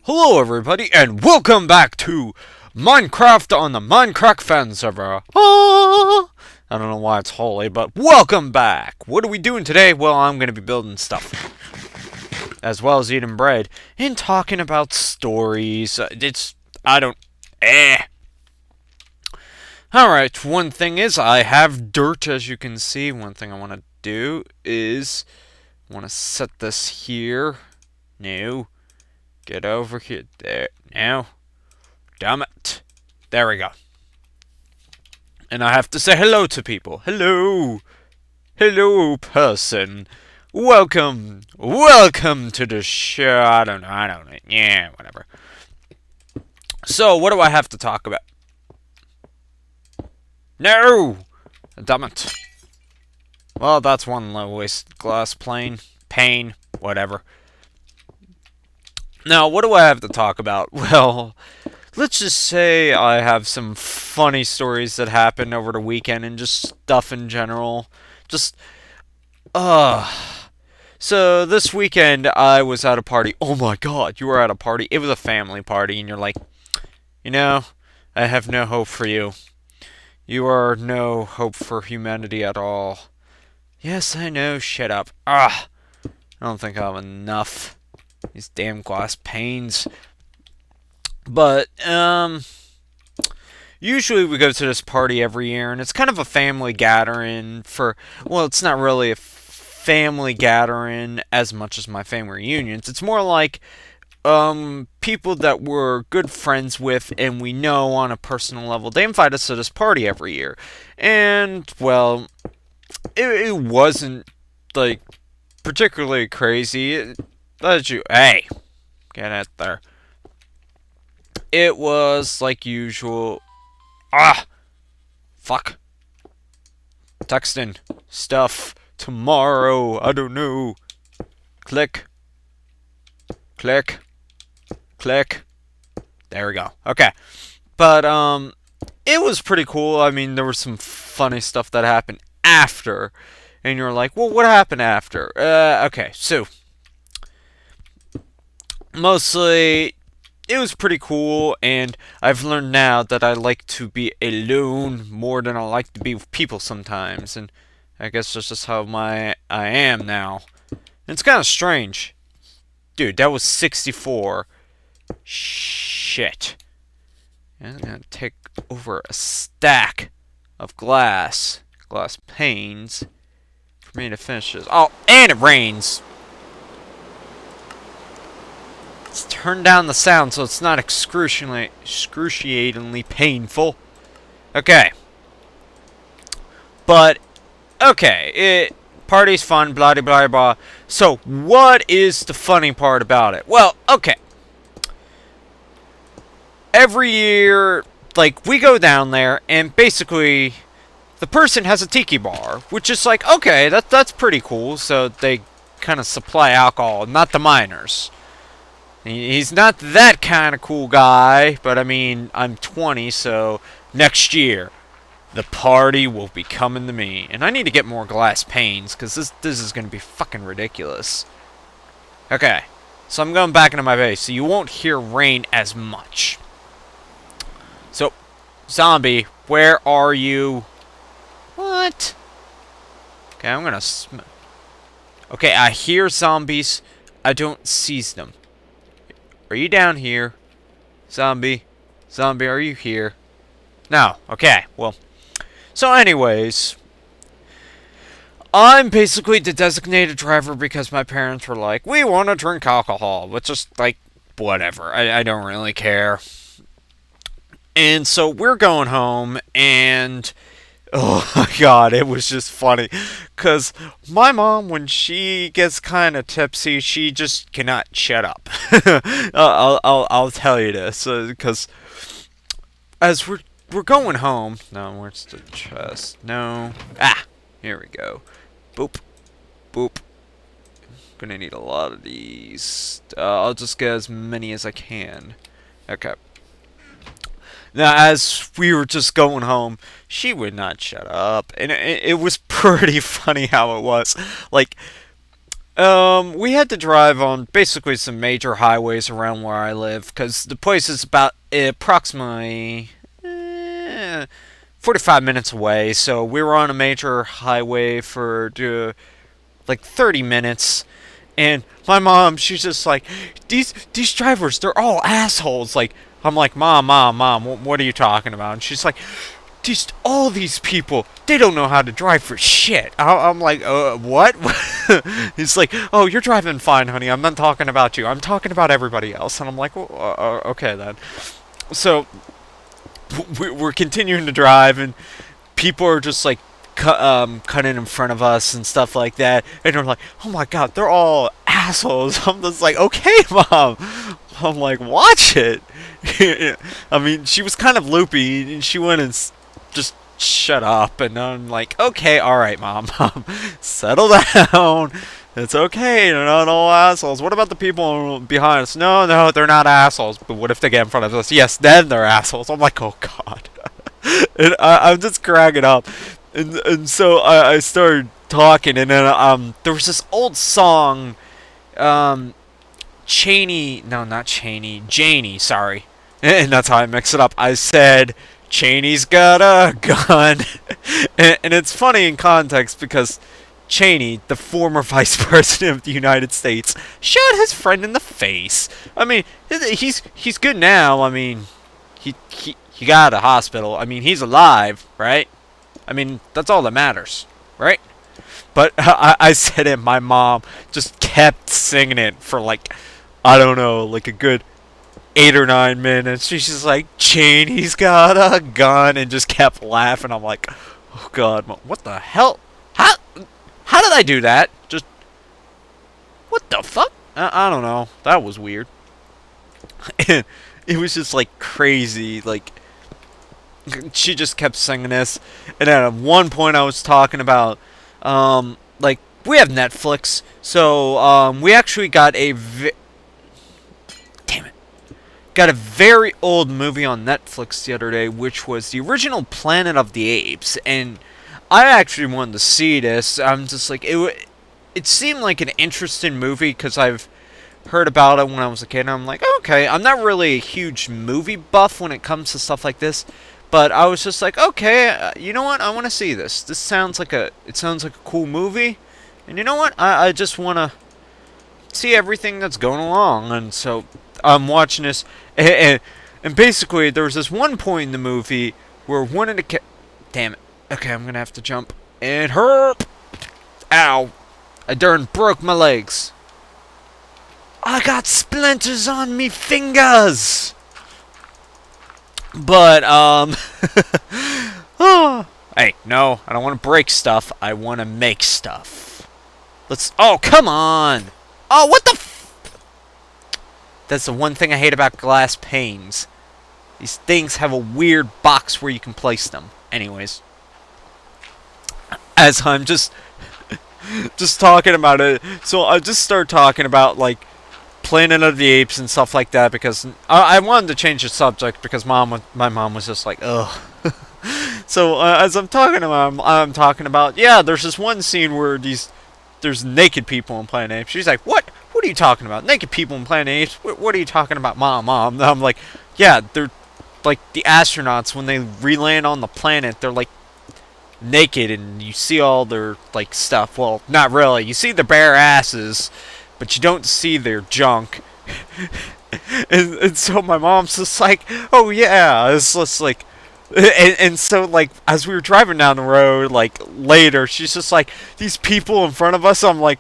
Hello everybody, and welcome back to Minecraft on the Mindcrack Fan Server. I don't know why it's holy, but welcome back! What are we doing today? Well, I'm gonna be building stuff. As well as eating bread. And talking about stories. Alright, one thing is, I have dirt, as you can see. One thing I want to do is, I want to set this here. No. Get over here. There. Now. Damn it. There we go. And I have to say hello to people. Hello. Hello, person. Welcome. Welcome to the show. I don't know. Yeah, whatever. So, what do I have to talk about? No! Damn it. Well, that's one low-waste glass pane, whatever. Now, what do I have to talk about? Well, let's just say I have some funny stories that happened over the weekend and just stuff in general. So this weekend I was at a party. Oh my god, you were at a party. It was a family party, and you're like, you know, I have no hope for you. You are no hope for humanity at all. Yes, I know, shut up. I don't think I have enough. These damn glass panes. But, usually we go to this party every year, and it's kind of a family gathering for, well, it's not really a family gathering as much as my family reunions. It's more like, people that we're good friends with and we know on a personal level. They invite us to this party every year. And, well, it wasn't, like, particularly crazy. Hey, get out there. It was like usual. Fuck. Texting stuff tomorrow. I don't know. Click. Click. Click. There we go. Okay. But, it was pretty cool. I mean, there was some funny stuff that happened after. And you're like, well, what happened after? Okay, so mostly, it was pretty cool, and I've learned now that I like to be alone more than I like to be with people sometimes, and I guess that's just how I am now. And it's kind of strange. Dude, that was 64. Shit. I'm gonna take over a stack of glass panes for me to finish this. Oh, and it rains. Let's turn down the sound so it's not excruciatingly painful. Okay. But, okay, party's fun, blah blah blah. So, what is the funny part about it? Well, okay. Every year, like, we go down there, and basically, the person has a tiki bar, which is like, okay, that's pretty cool. So, they kind of supply alcohol, not the minors. He's not that kind of cool guy, but I mean, I'm 20, so next year, the party will be coming to me. And I need to get more glass panes, because this is going to be fucking ridiculous. Okay, so I'm going back into my base, so you won't hear rain as much. So, zombie, where are you? What? Okay, I'm going to... Okay, I hear zombies. I don't seize them. Are you down here? Zombie? Zombie, are you here? No. Okay, well. So anyways, I'm basically the designated driver because my parents were like, we want to drink alcohol. Which is like, whatever. I don't really care. And so we're going home, and oh my god, it was just funny. Because my mom, when she gets kind of tipsy, she just cannot shut up. I'll tell you this. Because as we're going home... No, where's the chest? No. Here we go. Boop. Boop. Gonna need a lot of these. I'll just get as many as I can. Okay. Now, as we were just going home, she would not shut up. And it was pretty funny how it was. Like, We had to drive on basically some major highways around where I live because the place is about approximately 45 minutes away. So we were on a major highway for like 30 minutes. And my mom, she's just like, these drivers, they're all assholes. Like, I'm like, mom, what are you talking about? And she's like, all these people, they don't know how to drive for shit. I'm like, what? He's like, oh, you're driving fine, honey. I'm not talking about you. I'm talking about everybody else. And I'm like, well, okay then. So we're continuing to drive, and people are just like cutting in front of us and stuff like that. And they're like, oh my god, they're all assholes. I'm just like, okay, mom. I'm like, watch it. I mean, she was kind of loopy, and she went and just shut up. And I'm like, okay, alright, mom. Settle down. It's okay, they're not all assholes. What about the people behind us? No, they're not assholes. But what if they get in front of us? Yes, then they're assholes. I'm like, oh god. And I'm just cracking up. And so I started talking, and then there was this old song, Janie, sorry. And that's how I mix it up. I said, Cheney's got a gun. And it's funny in context because Cheney, the former vice president of the United States, shot his friend in the face. I mean, he's good now. I mean, he got out of hospital. I mean, he's alive, right? I mean, that's all that matters, right? But I said it, my mom just kept singing it for like, I don't know, like a good 8 or 9 minutes. She's just like, Cheney's got a gun, and just kept laughing. I'm like, oh god, what the hell? How did I do that? Just, what the fuck? I don't know. That was weird. And it was just like crazy, like, she just kept singing this, and then at one point I was talking about, like, we have Netflix, so, we actually got got a very old movie on Netflix the other day, which was the original Planet of the Apes, and I actually wanted to see this. I'm just like, it seemed like an interesting movie, because I've heard about it when I was a kid, and I'm like, okay, I'm not really a huge movie buff when it comes to stuff like this, but I was just like, okay, you know what? I want to see this. This sounds like it sounds like a cool movie, and you know what? I just want to see everything that's going along, and so I'm watching this, and basically there was this one point in the movie where one of the damn it. Okay, I'm gonna have to jump and herp. Ow! I darn broke my legs. I got splinters on me fingers. But, oh, hey, no, I don't want to break stuff. I want to make stuff. Oh, come on. Oh, what the That's the one thing I hate about glass panes. These things have a weird box where you can place them. Anyways. As I'm just talking about it. So I just start talking about, like, Planet of the Apes and stuff like that, because I wanted to change the subject because my mom was just like, ugh. So as I'm talking about, yeah, there's this one scene where there's naked people in Planet Apes. She's like, what are you talking about? Naked people in Planet Apes? What are you talking about, mom? And I'm like, yeah, they're like the astronauts when they re-land on the planet. They're like naked, and you see all their like stuff. Well, not really. You see their bare asses, but you don't see their junk. and so my mom's just like, oh yeah, it's just like, and so like as we were driving down the road, like later, she's just like, these people in front of us, I'm like,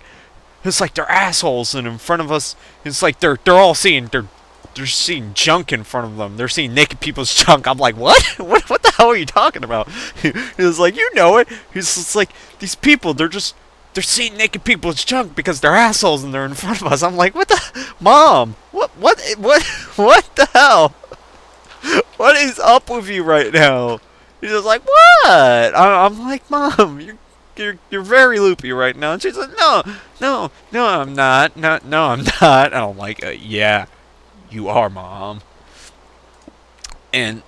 it's like they're assholes, and in front of us, it's like they're all seeing they're seeing junk in front of them. They're seeing naked people's junk. I'm like, what? What the hell are you talking about? He was like, you know it. He's just like, these people, they're seeing naked people's junk because they're assholes and they're in front of us. I'm like, what the, mom? What the hell? What is up with you right now? He's just like, what? I'm like, mom, you're very loopy right now. And she's like, no, I'm not. No, I'm not. And I'm like, yeah, you are, mom. And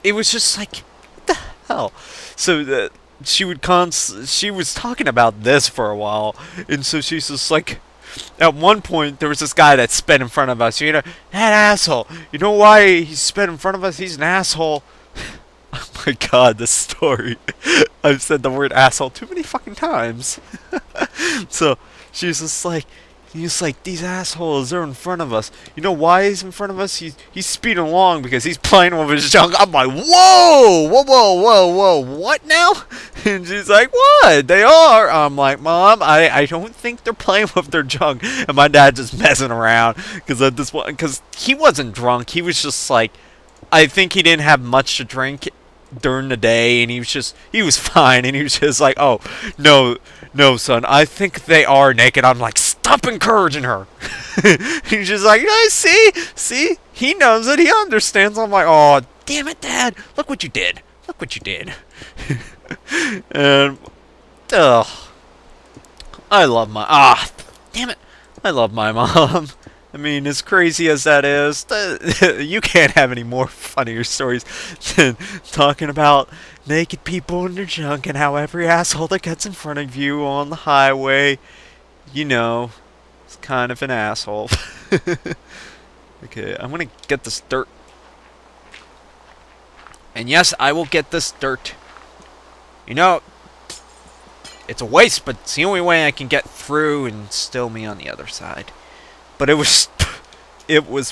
it was just like, what the hell? So she was talking about this for a while, and so she's just like, at one point there was this guy that sped in front of us. You know, that asshole. You know why he sped in front of us? He's an asshole. Oh my god, this story. I've said the word asshole too many fucking times. So she's just like, he's like, these assholes are in front of us. You know why he's in front of us? He's speeding along because he's playing with his junk. I'm like, whoa, whoa, whoa, whoa, whoa, what now? And she's like, what? They are. I'm like, Mom, I don't think they're playing with their junk. And my dad just messing around because he wasn't drunk. He was just like, I think he didn't have much to drink during the day, and he was fine, and he was just like, oh, no, son, I think they are naked. I'm like, stop encouraging her. He's just like, hey, see, he knows it, he understands. I'm like, oh, damn it, Dad, look what you did. And, I love I love my mom. I mean, as crazy as that is, you can't have any more funnier stories than talking about naked people in their junk and how every asshole that gets in front of you on the highway, you know, is kind of an asshole. Okay, I'm gonna get this dirt. And yes, I will get this dirt. You know, it's a waste, but it's the only way I can get through and still me on the other side. But it was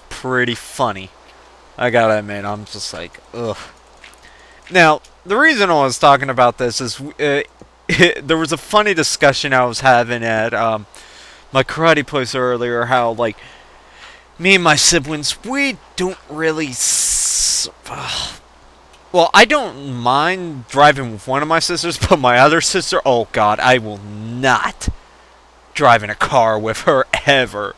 pretty funny. I gotta admit, I'm just like, ugh. Now, the reason I was talking about this is there was a funny discussion I was having at my karate place earlier, how, like, me and my siblings, we don't really... well, I don't mind driving with one of my sisters, but my other sister, oh god, I will not drive in a car with her ever.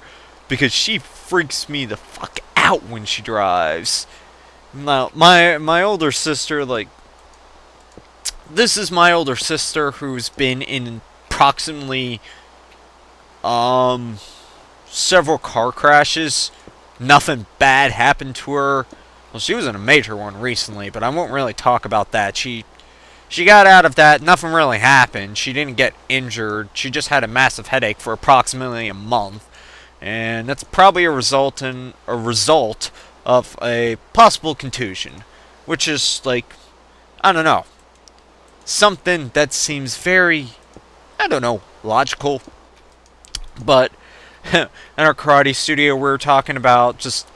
Because she freaks me the fuck out when she drives. Now, my older sister, like... This is my older sister who's been in approximately... several car crashes. Nothing bad happened to her. Well, she was in a major one recently, but I won't really talk about that. She got out of that, nothing really happened. She didn't get injured. She just had a massive headache for approximately a month. And that's probably a result of a possible contusion, which is like, I don't know, something that seems very, I don't know, logical. But in our karate studio, we were talking about just,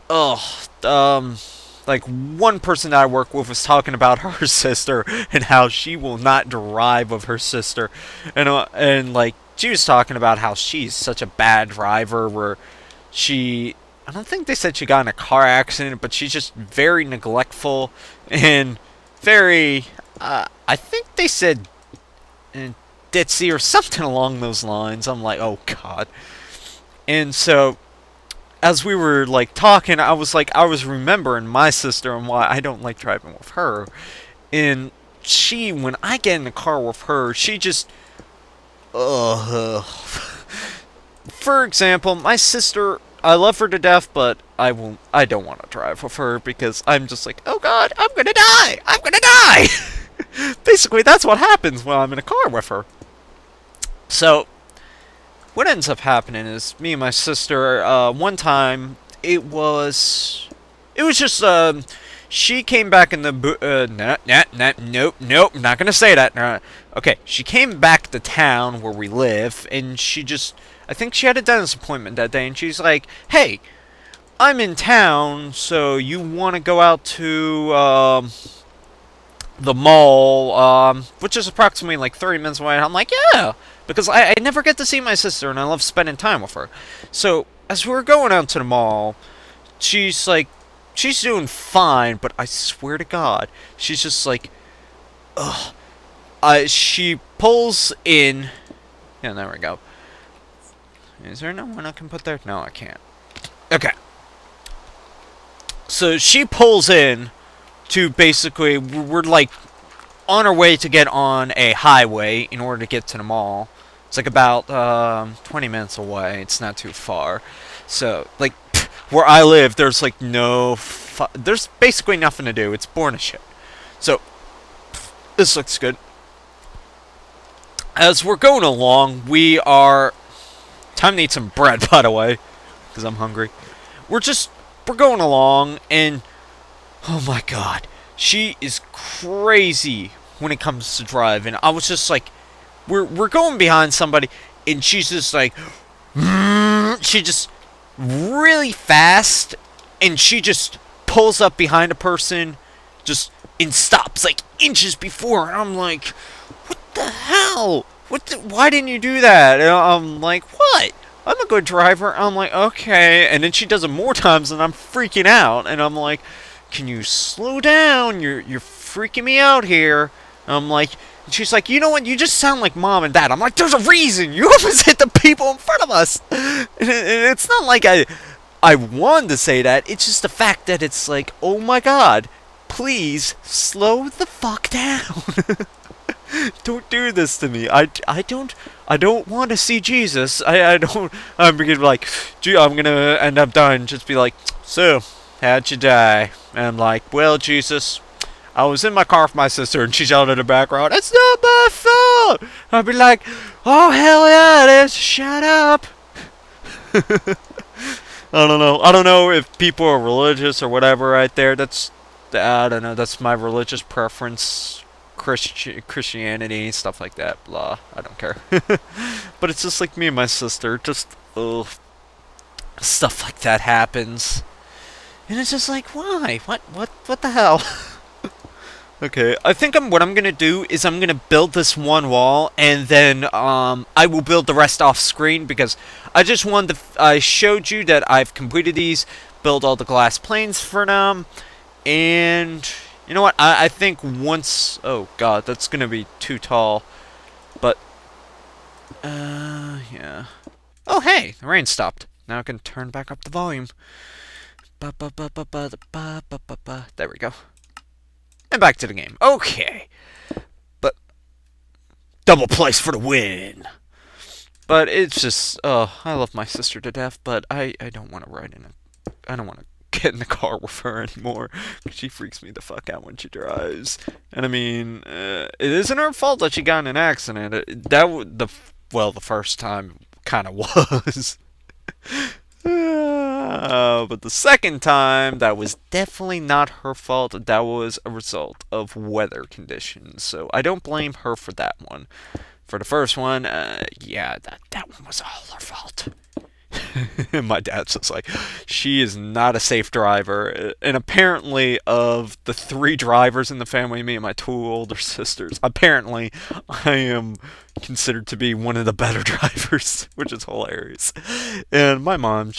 like one person that I work with was talking about her sister and how she will not drive with her sister, and like. She was talking about how she's such a bad driver where I don't think they said she got in a car accident, but she's just very neglectful and very, I think they said ditzy or something along those lines. I'm like, oh god. And so, as we were like talking, I was remembering my sister and why I don't like driving with her. And when I get in the car with her, she just... For example, my sister, I love her to death, but I don't want to drive with her because I'm just like, oh god, I'm gonna die! Basically, that's what happens when I'm in a car with her. So, what ends up happening is, me and my sister, one time, it was just, she came back in the nope, not gonna say that. Okay, she came back to town where we live, and I think she had a dentist appointment that day, and she's like, hey, I'm in town, so you want to go out to, the mall, which is approximately like 30 minutes away, and I'm like, yeah, because I never get to see my sister, and I love spending time with her. So, as we were going out to the mall, she's like, she's doing fine, but I swear to God, she's just like, ugh. She pulls in. Yeah, there we go. Is there no one I can put there? No, I can't. Okay. So she pulls in to basically, we're like on our way to get on a highway in order to get to the mall. It's like about 20 minutes away. It's not too far. So, like, where I live, there's like there's basically nothing to do. It's boring as shit. So, This looks good. As we're going along, we are... Time to eat some bread, by the way, because I'm hungry. We're going along, and... Oh my god. She is crazy when it comes to driving. I was just like... We're going behind somebody, and she's just like... She just... Really fast, and she just pulls up behind a person, just... And stops, like, inches before, and I'm like... What the hell? Why didn't you do that? And I'm like, what? I'm a good driver. I'm like, okay. And then she does it more times, and I'm freaking out. And I'm like, can you slow down? You're freaking me out here. And I'm like, and she's like, you know what? You just sound like mom and dad. I'm like, there's a reason. You always hit the people in front of us. And it's not like I wanted to say that. It's just the fact that it's like, oh my god, please slow the fuck down. Don't do this to me. I don't want to see Jesus. I'm gonna like, gee, I'm gonna end up dying. Just be like, so, how'd you die? And I'm like, well, Jesus, I was in my car with my sister, and she yelled in the background, it's not my fault. I'd be like, oh hell yeah, it is. Shut up. I don't know if people are religious or whatever right there. I don't know. That's my religious preference. Christianity, stuff like that, blah, I don't care. But it's just like me and my sister, just, ugh, stuff like that happens. And it's just like, why? What the hell? Okay, I think what I'm gonna do is I'm gonna build this one wall, and then, I will build the rest off screen, because I just wanted to, I showed you that I've completed these, build all the glass planes for them, and... You know what, I think once... Oh, God, that's gonna be too tall. But... yeah. Oh, hey, the rain stopped. Now I can turn back up the volume. There we go. And back to the game. Okay. But... Double place for the win! But it's just... Oh, I love my sister to death, but I don't want to ride in it. I don't want to get in the car with her anymore, because she freaks me the fuck out when she drives. And I mean, it isn't her fault that she got in an accident. The first time kind of was. But the second time, that was definitely not her fault. That was a result of weather conditions. So I don't blame her for that one. For the first one, yeah, that one was all her fault. My dad's just like, she is not a safe driver. And apparently, of the 3 drivers in the family, me and my 2 older sisters, apparently I am considered to be one of the better drivers, which is hilarious. And my mom,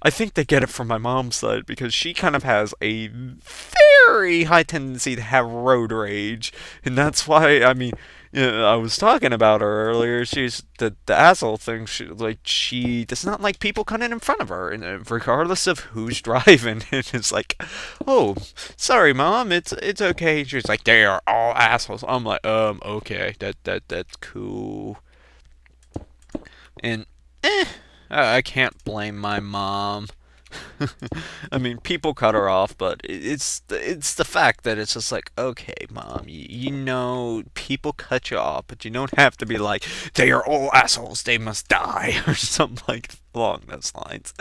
I think they get it from my mom's side, because she kind of has a very high tendency to have road rage. And that's why, I mean... Yeah, I was talking about her earlier. She's the asshole thing. She does not like people cutting in front of her, and regardless of who's driving. And it's like, oh, sorry, mom, it's okay. She's like, they are all assholes. I'm like, okay, that's cool. And I can't blame my mom. I mean, people cut her off, but it's the fact that it's just like, okay, mom, you know, people cut you off, but you don't have to be like, they are all assholes, they must die, or something like along those lines.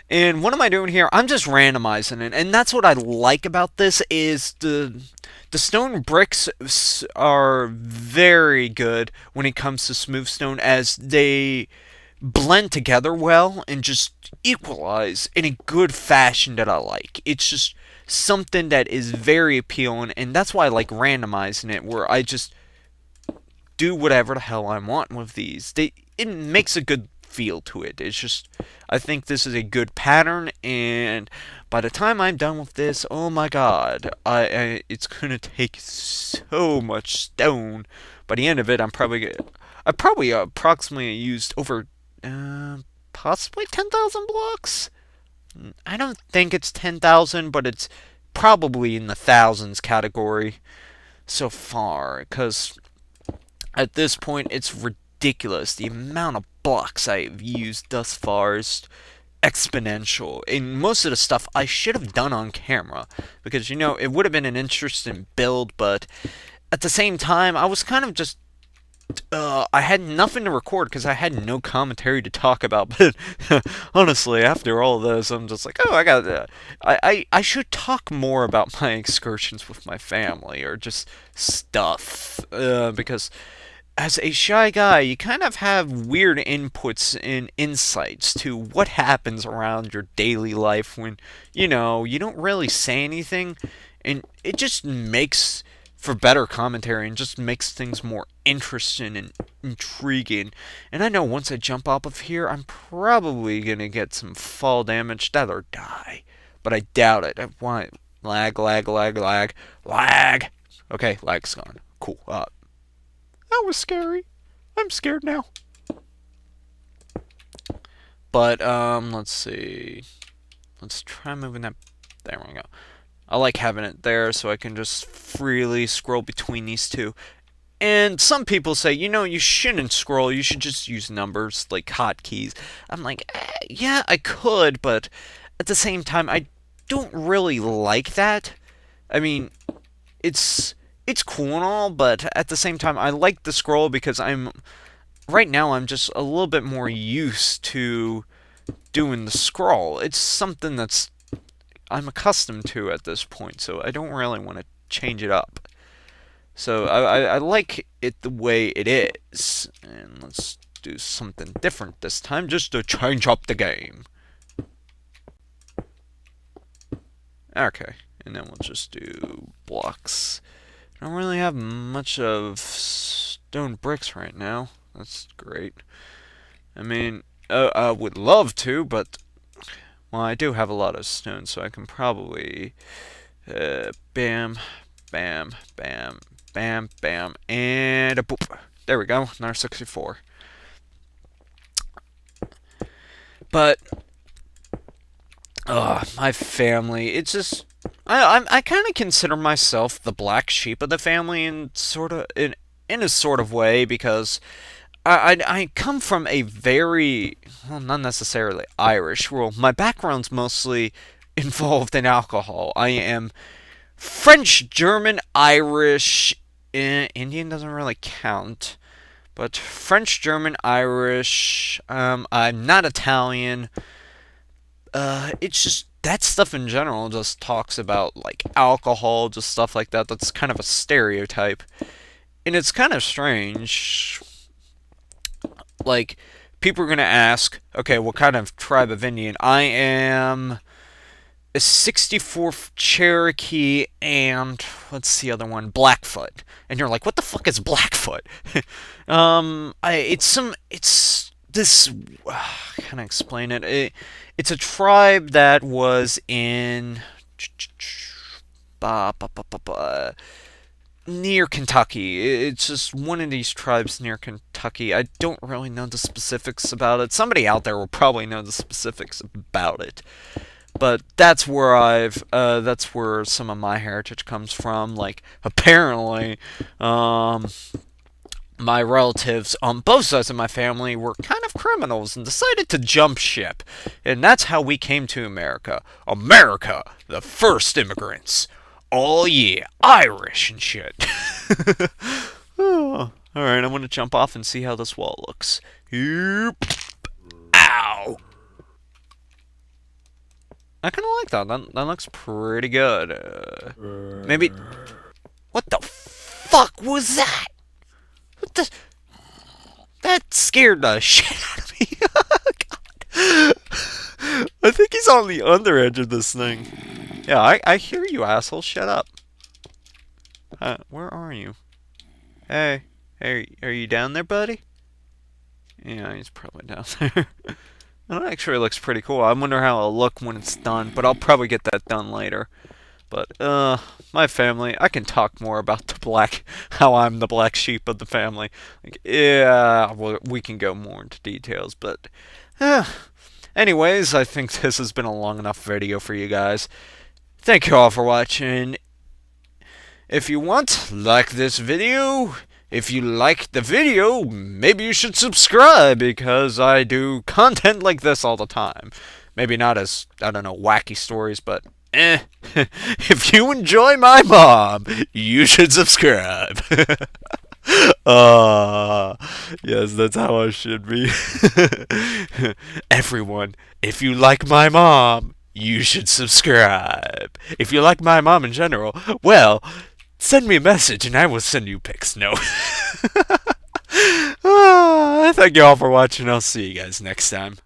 And what am I doing here? I'm just randomizing it, and that's what I like about this, is the stone bricks are very good when it comes to smooth stone, as they blend together well and just equalize in a good fashion that I like. It's just something that is very appealing, and that's why I like randomizing it, where I just do whatever the hell I want with these. It makes a good feel to it. It's just, I think this is a good pattern, and by the time I'm done with this, oh my god, it's gonna take so much stone. By the end of it, I probably approximately used over possibly 10,000 blocks? I don't think it's 10,000, but it's probably in the thousands category so far, because at this point it's ridiculous. The amount of blocks I've used thus far is exponential. And most of the stuff I should have done on camera, because, you know, it would have been an interesting build, but at the same time, I was kind of just I had nothing to record because I had no commentary to talk about. But honestly, after all this, I'm just like, oh, I should talk more about my excursions with my family or just stuff, because as a shy guy, you kind of have weird inputs and insights to what happens around your daily life when, you know, you don't really say anything, and it just makes for better commentary and just makes things more interesting and intriguing. And I know once I jump off of here, I'm probably gonna get some fall damage, that or die. But I doubt it. Why? Lag. Okay, lag's gone. Cool. That was scary. I'm scared now. But, let's see. Let's try moving that. There we go. I like having it there so I can just freely scroll between these two. And some people say, you know, you shouldn't scroll, you should just use numbers, like hotkeys. I'm like, yeah, I could, but at the same time, I don't really like that. I mean, it's cool and all, but at the same time, I like the scroll because right now I'm just a little bit more used to doing the scroll. It's something I'm accustomed to at this point, so I don't really want to change it up. So I like it the way it is, and let's do something different this time just to change up the game. Okay, and then we'll just do blocks. I don't really have much of stone bricks right now. That's great. I mean, I would love to, but well, I do have a lot of stone, so I can probably bam, bam, bam, bam, bam, and a boop. There we go, another 64. But my family, it's just I kind of consider myself the black sheep of the family in a sort of way, because I come from a very, well, not necessarily Irish. Well, my background's mostly involved in alcohol. I am French, German, Irish, Indian doesn't really count, but French, German, Irish. I'm not Italian. It's just that stuff in general just talks about like alcohol, just stuff like that. That's kind of a stereotype, and it's kind of strange. Like, people are going to ask, okay, what kind of tribe of Indian? I am a 64th Cherokee and, what's the other one? Blackfoot. And you're like, what the fuck is Blackfoot? It's this, how can I explain it? It's a tribe that was in near Kentucky. It's just one of these tribes near Kentucky. I don't really know the specifics about it. Somebody out there will probably know the specifics about it. But that's where that's where some of my heritage comes from. Like, apparently, my relatives on both sides of my family were kind of criminals and decided to jump ship. And that's how we came to America. America, the first immigrants. Oh yeah, Irish and shit. Oh, alright, I'm gonna jump off and see how this wall looks. Ow! I kinda like that. That looks pretty good. Maybe... What the fuck was that? What the... That scared the shit out of me. God. I think he's on the under edge of this thing. Yeah, I hear you, asshole. Shut up. Where are you? Hey, are you down there, buddy? Yeah, he's probably down there. That actually looks pretty cool. I wonder how it'll look when it's done, but I'll probably get that done later. But, my family, I can talk more about how I'm the black sheep of the family. Like, yeah, well, we can go more into details, but, anyways, I think this has been a long enough video for you guys. Thank you all for watching. If you want, like this video. If you liked the video, maybe you should subscribe, because I do content like this all the time. Maybe not as, I don't know, wacky stories, but if you enjoy my mom, you should subscribe. uh, yes, that's how I should be. Everyone, if you like my mom, you should subscribe. If you like my mom in general, well, send me a message and I will send you pics. No. Thank you all for watching. I'll see you guys next time.